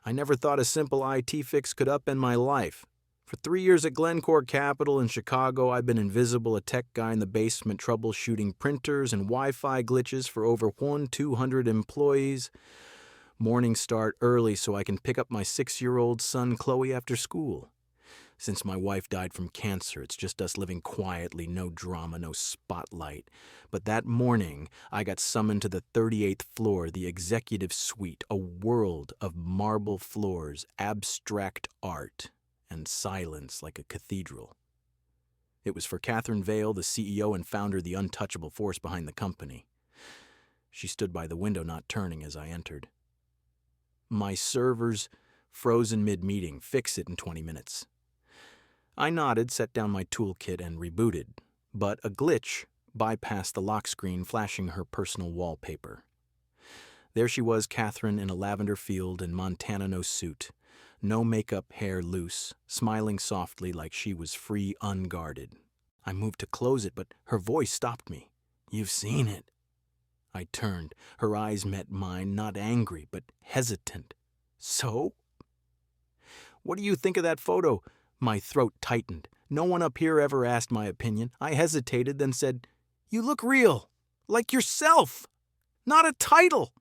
I never thought a simple IT fix could upend my life. For 3 years at Glencore Capital in Chicago, I've been invisible, a tech guy in the basement troubleshooting printers and Wi-Fi glitches for over 200 employees. Mornings start early so I can pick up my 6-year-old son Chloe after school. Since my wife died from cancer, it's just us living quietly, no drama, no spotlight. But that morning, I got summoned to the 38th floor, the executive suite, a world of marble floors, abstract art, and silence like a cathedral. It was for Catherine Vale, the CEO and founder of the untouchable force behind the company. She stood by the window, not turning as I entered. My server's frozen mid-meeting. Fix it in 20 minutes. I nodded, set down my toolkit, and rebooted, but a glitch bypassed the lock screen, flashing her personal wallpaper. There she was, Catherine, in a lavender field and Montana no suit, no makeup, hair loose, smiling softly like she was free, unguarded. I moved to close it, but her voice stopped me. "You've seen it." I turned. Her eyes met mine, not angry, but hesitant. "So?" "What do you think of that photo?" My throat tightened. No one up here ever asked my opinion. I hesitated, then said, "You look real. Like yourself. Not a title."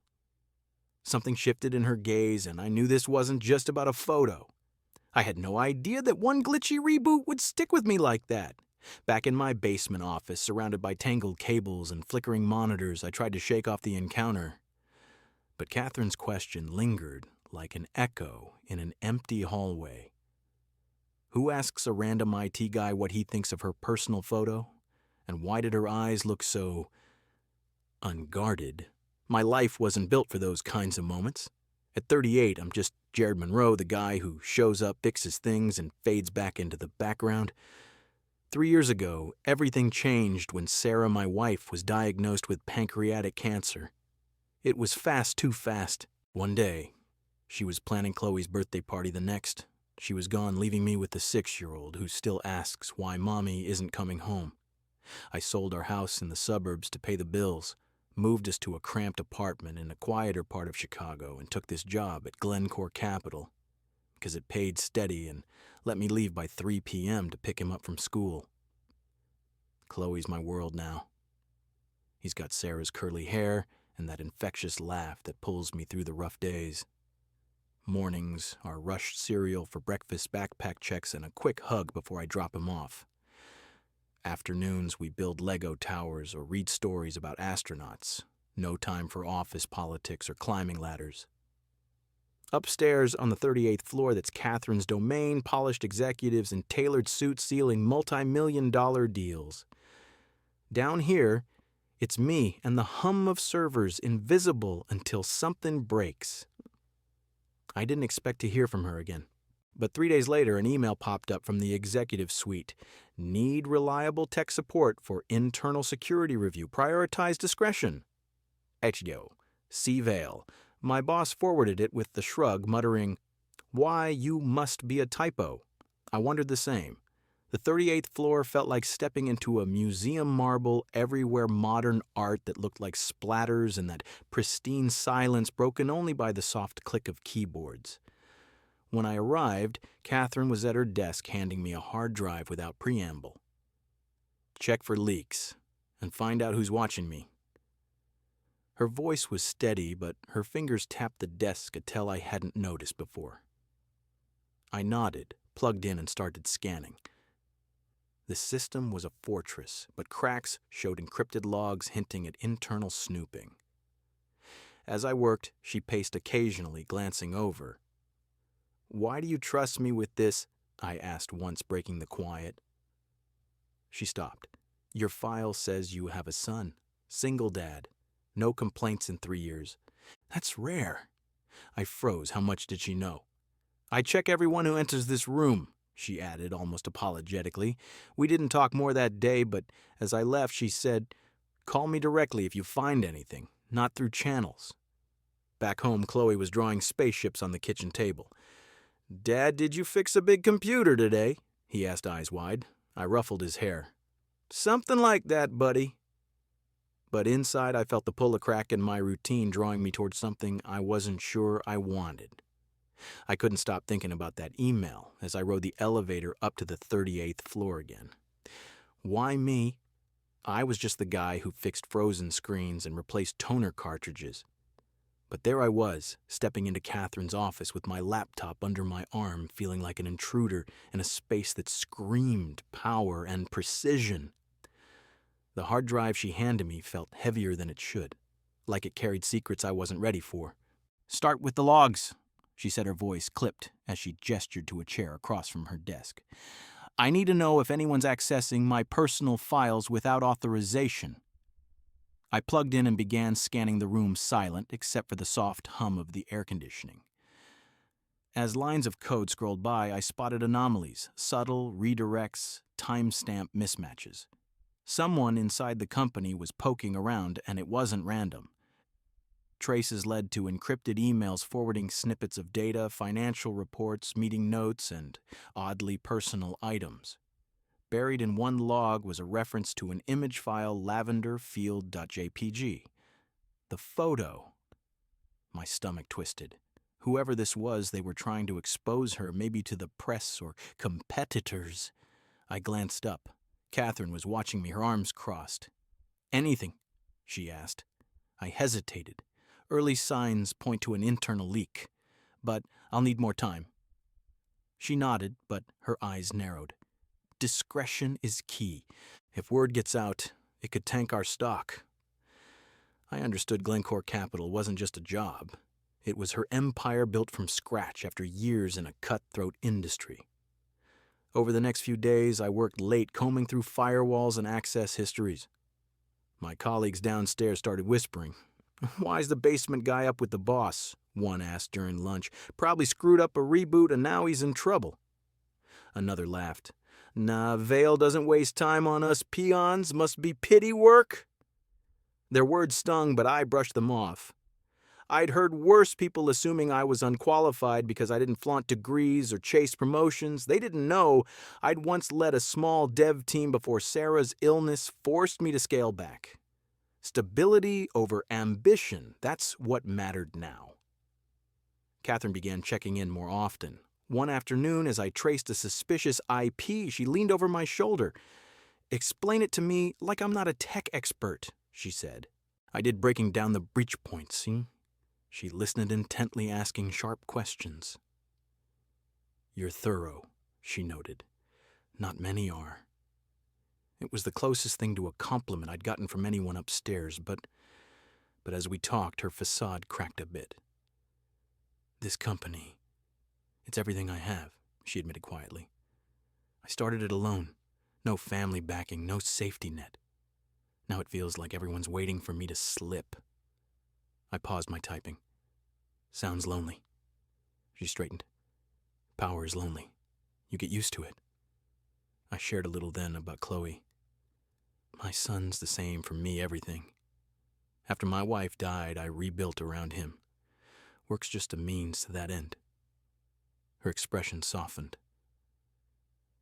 Something shifted in her gaze, and I knew this wasn't just about a photo. I had no idea that one glitchy reboot would stick with me like that. Back in my basement office, surrounded by tangled cables and flickering monitors, I tried to shake off the encounter. But Catherine's question lingered like an echo in an empty hallway. Who asks a random IT guy what he thinks of her personal photo? And why did her eyes look so unguarded? My life wasn't built for those kinds of moments. At 38, I'm just Jared Monroe, the guy who shows up, fixes things, and fades back into the background. 3 years ago, everything changed when Sarah, my wife, was diagnosed with pancreatic cancer. It was fast, too fast. One day, she was planning Chloe's birthday party the next. She was gone, leaving me with the 6-year-old who still asks why Mommy isn't coming home. I sold our house in the suburbs to pay the bills, moved us to a cramped apartment in a quieter part of Chicago, and took this job at Glencore Capital because it paid steady and let me leave by 3 p.m. to pick him up from school. Chloe's my world now. He's got Sarah's curly hair and that infectious laugh that pulls me through the rough days. Mornings are rushed cereal for breakfast, backpack checks, and a quick hug before I drop him off. Afternoons, we build Lego towers or read stories about astronauts. No time for office politics or climbing ladders. Upstairs on the 38th floor, that's Catherine's domain, polished executives in tailored suits sealing multi-million-dollar deals. Down here, it's me and the hum of servers, invisible until something breaks. I didn't expect to hear from her again. But 3 days later, an email popped up from the executive suite. Need reliable tech support for internal security review. Prioritize discretion. Etio. C. Vale. My boss forwarded it with the shrug, muttering, "Why, you must be a typo." I wondered the same. The 38th floor felt like stepping into a museum marble, everywhere modern art that looked like splatters and that pristine silence broken only by the soft click of keyboards. When I arrived, Catherine was at her desk handing me a hard drive without preamble. "Check for leaks and find out who's watching me." Her voice was steady, but her fingers tapped the desk, a tell I hadn't noticed before. I nodded, plugged in, and started scanning. The system was a fortress, but cracks showed encrypted logs hinting at internal snooping. As I worked, she paced occasionally, glancing over. "Why do you trust me with this?" I asked once, breaking the quiet. She stopped. "Your file says you have a son. Single dad. No complaints in 3 years. That's rare." I froze. How much did she know? "I check everyone who enters this room," she added, almost apologetically. We didn't talk more that day, but as I left, she said, "Call me directly if you find anything, not through channels." Back home, Chloe was drawing spaceships on the kitchen table. "Dad, did you fix a big computer today?" he asked, eyes wide. I ruffled his hair. "Something like that, buddy." But inside, I felt the pull of crack in my routine drawing me towards something I wasn't sure I wanted. I couldn't stop thinking about that email as I rode the elevator up to the 38th floor again. Why me? I was just the guy who fixed frozen screens and replaced toner cartridges. But there I was, stepping into Catherine's office with my laptop under my arm, feeling like an intruder in a space that screamed power and precision. The hard drive she handed me felt heavier than it should, like it carried secrets I wasn't ready for. "Start with the logs," she said, her voice clipped as she gestured to a chair across from her desk. "I need to know if anyone's accessing my personal files without authorization." I plugged in and began scanning the room silent except for the soft hum of the air conditioning. As lines of code scrolled by, I spotted anomalies, subtle redirects, timestamp mismatches. Someone inside the company was poking around, and it wasn't random. Traces led to encrypted emails forwarding snippets of data, financial reports, meeting notes, and oddly personal items. Buried in one log was a reference to an image file, lavenderfield.jpg. The photo. My stomach twisted. Whoever this was, they were trying to expose her, maybe to the press or competitors. I glanced up. Catherine was watching me, her arms crossed. "Anything?" she asked. I hesitated. Early signs point to an internal leak, but I'll need more time. She nodded, but her eyes narrowed. Discretion is key. If word gets out, it could tank our stock. I understood Glencore Capital wasn't just a job. It was her empire built from scratch after years in a cutthroat industry. Over the next few days, I worked late combing through firewalls and access histories. My colleagues downstairs started whispering. "Why's the basement guy up with the boss?" one asked during lunch. "Probably screwed up a reboot and now he's in trouble." Another laughed. "Nah, Vale doesn't waste time on us peons. Must be pity work." Their words stung, but I brushed them off. I'd heard worse people assuming I was unqualified because I didn't flaunt degrees or chase promotions. They didn't know I'd once led a small dev team before Sarah's illness forced me to scale back. Stability over ambition, that's what mattered now. Catherine began checking in more often. One afternoon, as I traced a suspicious IP, she leaned over my shoulder. "Explain it to me like I'm not a tech expert," she said. I did breaking down the breach points, see? She listened intently, asking sharp questions. "You're thorough," she noted. "Not many are." It was the closest thing to a compliment I'd gotten from anyone upstairs, but as we talked, her facade cracked a bit. "This company, it's everything I have," she admitted quietly. "I started it alone. No family backing, no safety net. Now it feels like everyone's waiting for me to slip." I paused my typing. "Sounds lonely." She straightened. "Power is lonely. You get used to it." I shared a little then about Chloe. "My son's the same for me, everything. After my wife died, I rebuilt around him. Work's just a means to that end." Her expression softened.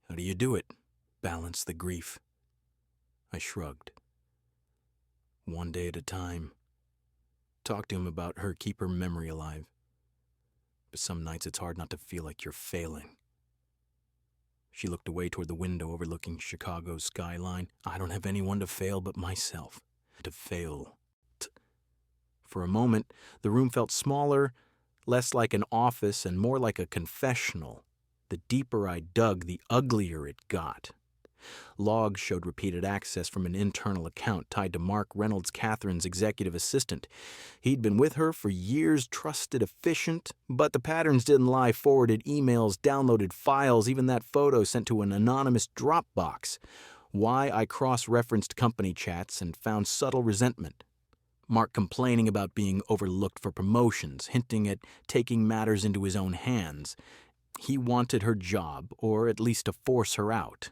"How do you do it? Balance the grief?" I shrugged. "One day at a time. Talk to him about her, keep her memory alive. But some nights it's hard not to feel like you're failing." She looked away toward the window overlooking Chicago's skyline. "I don't have anyone to fail but myself. To fail." For a moment, the room felt smaller, less like an office and more like a confessional. The deeper I dug, the uglier it got. Logs showed repeated access from an internal account tied to Mark Reynolds, Catherine's executive assistant. He'd been with her for years, trusted, efficient, but the patterns didn't lie. Forwarded emails, downloaded files, even that photo sent to an anonymous Dropbox. Why I cross-referenced company chats and found subtle resentment. Mark complaining about being overlooked for promotions, hinting at taking matters into his own hands. He wanted her job, or at least to force her out.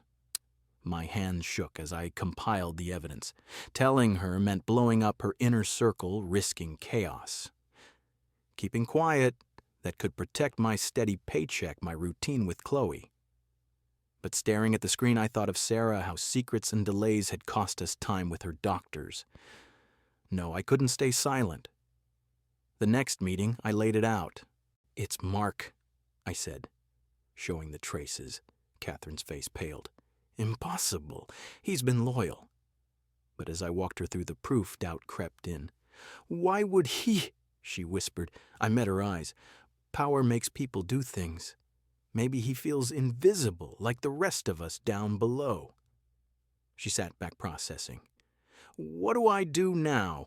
My hands shook as I compiled the evidence. Telling her meant blowing up her inner circle, risking chaos. Keeping quiet, that could protect my steady paycheck, my routine with Chloe. But staring at the screen, I thought of Sarah, how secrets and delays had cost us time with her doctors. No, I couldn't stay silent. The next meeting, I laid it out. "It's Mark," I said, showing the traces. Catherine's face paled. Impossible. He's been loyal. But as I walked her through the proof, doubt crept in. Why would he? She whispered. I met her eyes. Power makes people do things. Maybe he feels invisible, like the rest of us down below. She sat back processing. What do I do now?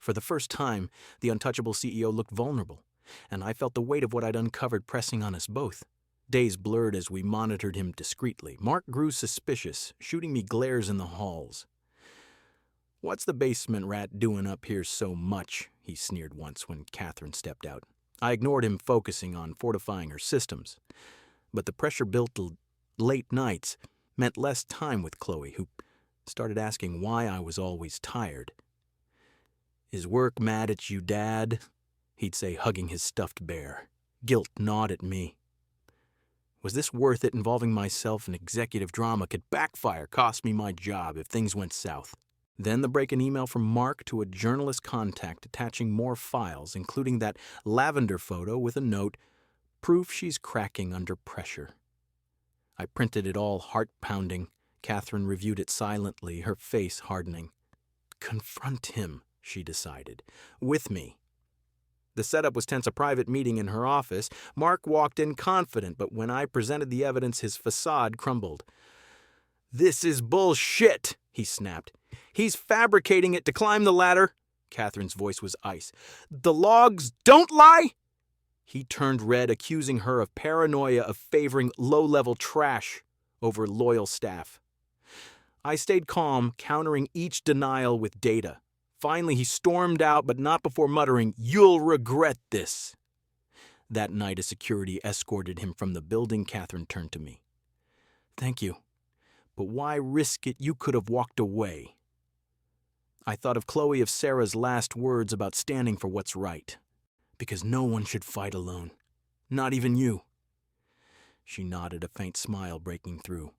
For the first time, the untouchable CEO looked vulnerable, and I felt the weight of what I'd uncovered pressing on us both. Days blurred as we monitored him discreetly. Mark grew suspicious, shooting me glares in the halls. What's the basement rat doing up here so much? He sneered once when Catherine stepped out. I ignored him, focusing on fortifying her systems. But the pressure built late nights meant less time with Chloe, who started asking why I was always tired. Is work mad at you, Dad? He'd say, hugging his stuffed bear. Guilt gnawed at me. Was this worth it? Involving myself in executive drama could backfire, cost me my job if things went south. Then the break in email from Mark to a journalist contact attaching more files, including that lavender photo with a note, proof she's cracking under pressure. I printed it all, heart-pounding. Catherine reviewed it silently, her face hardening. Confront him, she decided. With me. The setup was tense, a private meeting in her office. Mark walked in confident, but when I presented the evidence, his facade crumbled. This is bullshit, he snapped. He's fabricating it to climb the ladder. Catherine's voice was ice. The logs don't lie? He turned red, accusing her of paranoia, of favoring low-level trash over loyal staff. I stayed calm, countering each denial with data. Finally, he stormed out, but not before muttering, "You'll regret this." That night, as security escorted him from the building, Catherine turned to me. Thank you. But why risk it? You could have walked away. I thought of Chloe, of Sarah's last words about standing for what's right. Because no one should fight alone. Not even you. She nodded, a faint smile breaking through.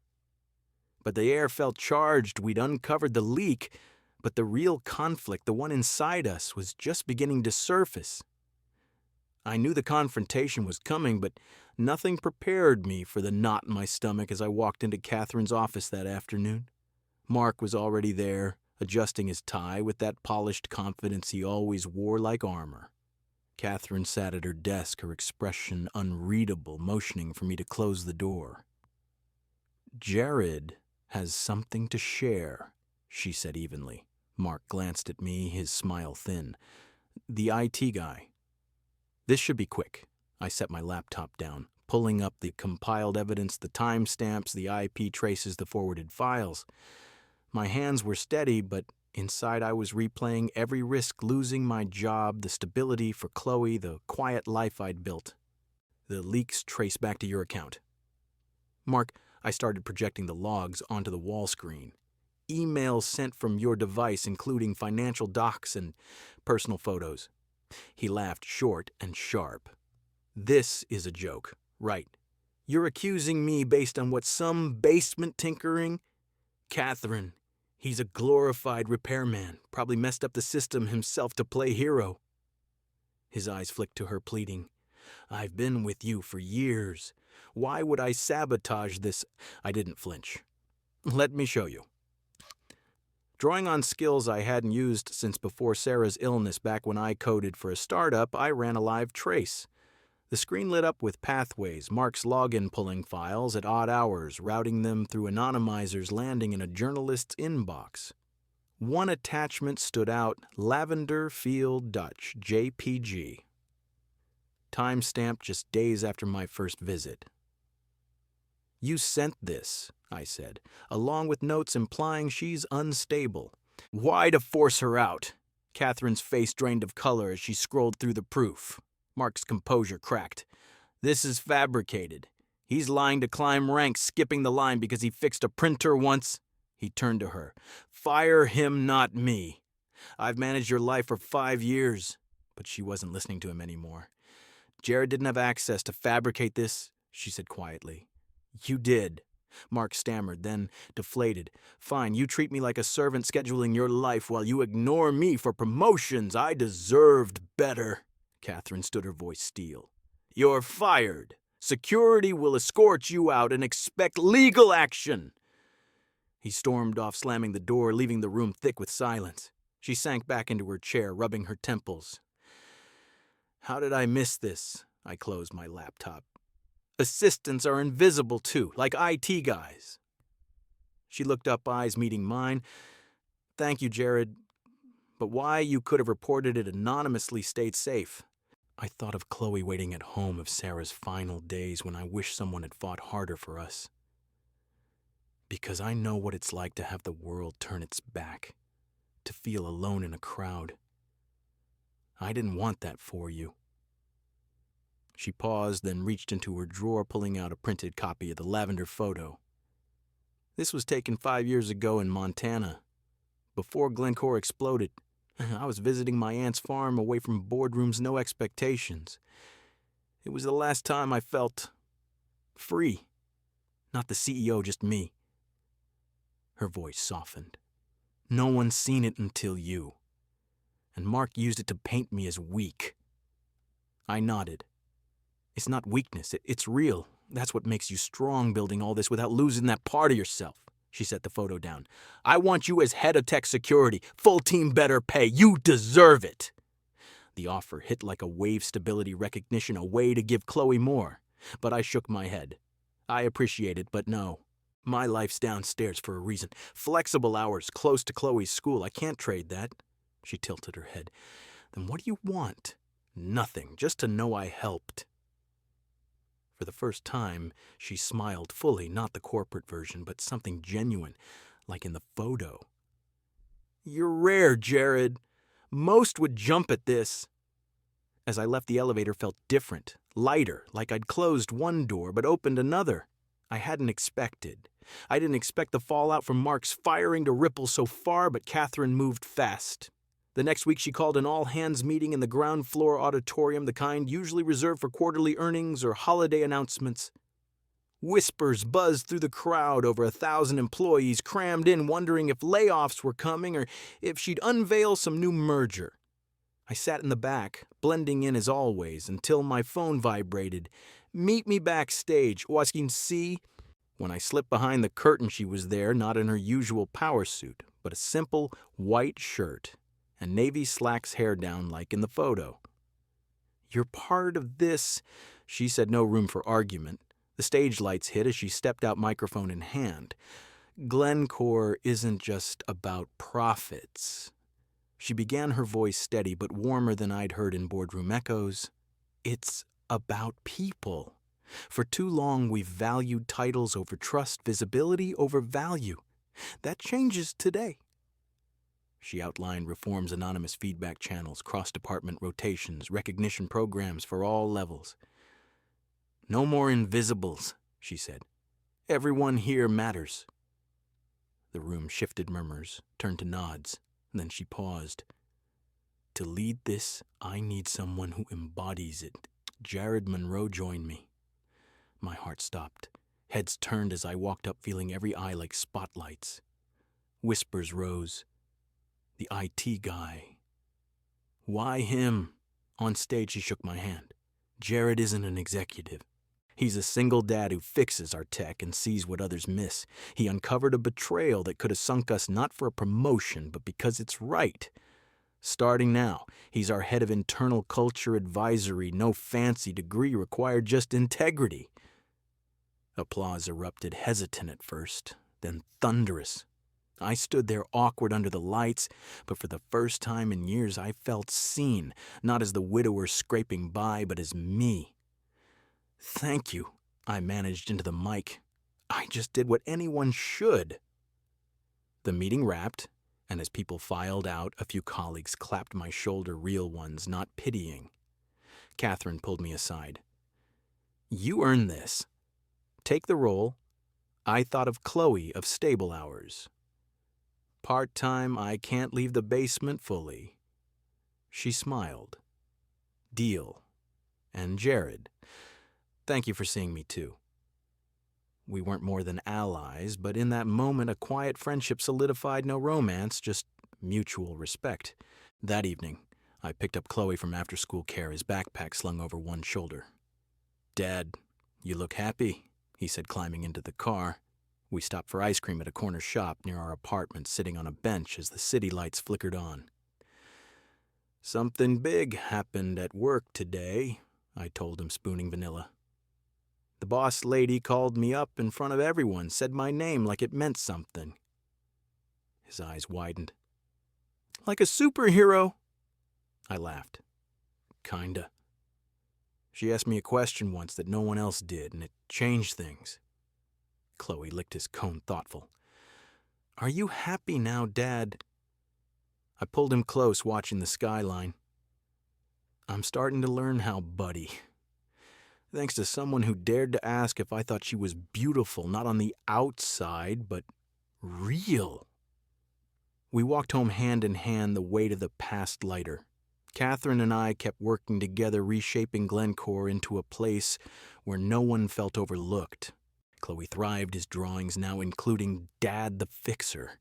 But the air felt charged. We'd uncovered the leak, but the real conflict, the one inside us, was just beginning to surface. I knew the confrontation was coming, but nothing prepared me for the knot in my stomach as I walked into Catherine's office that afternoon. Mark was already there, adjusting his tie with that polished confidence he always wore like armor. Catherine sat at her desk, her expression unreadable, motioning for me to close the door. Jared has something to share, she said evenly. Mark glanced at me, his smile thin. The IT guy. This should be quick. I set my laptop down, pulling up the compiled evidence, the timestamps, the IP traces, the forwarded files. My hands were steady, but inside I was replaying every risk, losing my job, the stability for Chloe, the quiet life I'd built. The leaks trace back to your account. Mark, I started projecting the logs onto the wall screen. Emails sent from your device, including financial docs and personal photos. He laughed short and sharp. This is a joke, right? You're accusing me based on what some basement tinkering? Catherine, he's a glorified repairman, probably messed up the system himself to play hero. His eyes flicked to her, pleading. I've been with you for years. Why would I sabotage this? I didn't flinch. Let me show you. Drawing on skills I hadn't used since before Sarah's illness, back when I coded for a startup, I ran a live trace. The screen lit up with pathways, Mark's login pulling files at odd hours, routing them through anonymizers, landing in a journalist's inbox. One attachment stood out, Lavender Field Dutch, JPG. Timestamp just days after my first visit. You sent this, I said, along with notes implying she's unstable. Why to force her out? Catherine's face drained of color as she scrolled through the proof. Mark's composure cracked. This is fabricated. He's lying to climb ranks, skipping the line because he fixed a printer once. He turned to her. Fire him, not me. I've managed your life for 5 years. But she wasn't listening to him anymore. Jared didn't have access to fabricate this, she said quietly. You did. Mark stammered, then deflated. Fine, you treat me like a servant scheduling your life while you ignore me for promotions. I deserved better. Catherine stood, her voice steel. You're fired. Security will escort you out and expect legal action." He stormed off, slamming the door, leaving the room thick with silence. She sank back into her chair, rubbing her temples. How did I miss this? I closed my laptop. Assistants are invisible too, like IT guys. She looked up, eyes meeting mine. Thank you, Jared. But why you could have reported it anonymously stayed safe. I thought of Chloe waiting at home of Sarah's final days when I wish someone had fought harder for us. Because I know what it's like to have the world turn its back, to feel alone in a crowd. I didn't want that for you. She paused, then reached into her drawer, pulling out a printed copy of the lavender photo. This was taken 5 years ago in Montana, before Glencore exploded. I was visiting my aunt's farm, away from boardrooms, no expectations. It was the last time I felt free. Not the CEO, just me. Her voice softened. No one's seen it until you. And Mark used it to paint me as weak. I nodded. It's not weakness, it's real. That's what makes you strong, building all this without losing that part of yourself. She set the photo down. I want you as head of tech security. Full team, better pay. You deserve it. The offer hit like a wave stability recognition, a way to give Chloe more. But I shook my head. I appreciate it, but no. My life's downstairs for a reason. Flexible hours, close to Chloe's school. I can't trade that. She tilted her head. Then what do you want? Nothing, just to know I helped. For the first time, she smiled fully, not the corporate version, but something genuine, like in the photo. You're rare, Jared. Most would jump at this. As I left, the elevator felt different, lighter, like I'd closed one door but opened another. I hadn't expected. I didn't expect the fallout from Mark's firing to ripple so far, but Catherine moved fast. The next week, she called an all-hands meeting in the ground floor auditorium, the kind usually reserved for quarterly earnings or holiday announcements. Whispers buzzed through the crowd, over 1,000 employees crammed in, wondering if layoffs were coming or if she'd unveil some new merger. I sat in the back, blending in as always, until my phone vibrated. Meet me backstage, waskin see? When I slipped behind the curtain, she was there, not in her usual power suit, but a simple white shirt and navy slacks, hair down like in the photo. You're part of this, she said, no room for argument. The stage lights hit as she stepped out, microphone in hand. Glencore isn't just about profits. She began, her voice steady but warmer than I'd heard in boardroom echoes. It's about people. For too long, we've valued titles over trust, visibility over value. That changes today. She outlined reforms, anonymous feedback channels, cross-department rotations, recognition programs for all levels. No more invisibles, she said. Everyone here matters. The room shifted murmurs, turned to nods. Then she paused. To lead this, I need someone who embodies it. Jared Monroe joined me. My heart stopped. Heads turned as I walked up, feeling every eye like spotlights. Whispers rose. The IT guy. Why him? On stage, she shook my hand. Jared isn't an executive. He's a single dad who fixes our tech and sees what others miss. He uncovered a betrayal that could have sunk us not for a promotion, but because it's right. Starting now, he's our head of internal culture advisory, no fancy degree required, just integrity. Applause erupted, hesitant at first, then thunderous. I stood there awkward under the lights, but for the first time in years I felt seen, not as the widower scraping by, but as me. Thank you, I managed into the mic. I just did what anyone should. The meeting wrapped, and as people filed out, a few colleagues clapped my shoulder, real ones, not pitying. Catherine pulled me aside. You earned this. Take the role. I thought of Chloe of stable hours. Part-time, I can't leave the basement fully. She smiled. Deal. And Jared, thank you for seeing me too. We weren't more than allies, but in that moment a quiet friendship solidified, no romance, just mutual respect. That evening, I picked up Chloe from after-school care, his backpack slung over one shoulder. "Dad, you look happy," he said, climbing into the car. We stopped for ice cream at a corner shop near our apartment, sitting on a bench as the city lights flickered on. "Something big happened at work today," I told him, spooning vanilla. "The boss lady called me up in front of everyone, said my name like it meant something." His eyes widened. "Like a superhero?" I laughed. "Kinda. She asked me a question once that no one else did, and it changed things." Chloe licked his cone, thoughtful. "Are you happy now, Dad?" I pulled him close, watching the skyline. "I'm starting to learn how, buddy. Thanks to someone who dared to ask if I thought she was beautiful, not on the outside, but real." We walked home hand in hand, the weight of the past lighter. Catherine and I kept working together, reshaping Glencore into a place where no one felt overlooked. Chloe thrived his drawings, now including Dad the Fixer.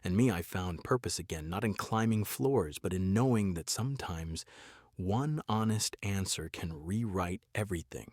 And me, I found purpose again, not in climbing floors, but in knowing that sometimes one honest answer can rewrite everything.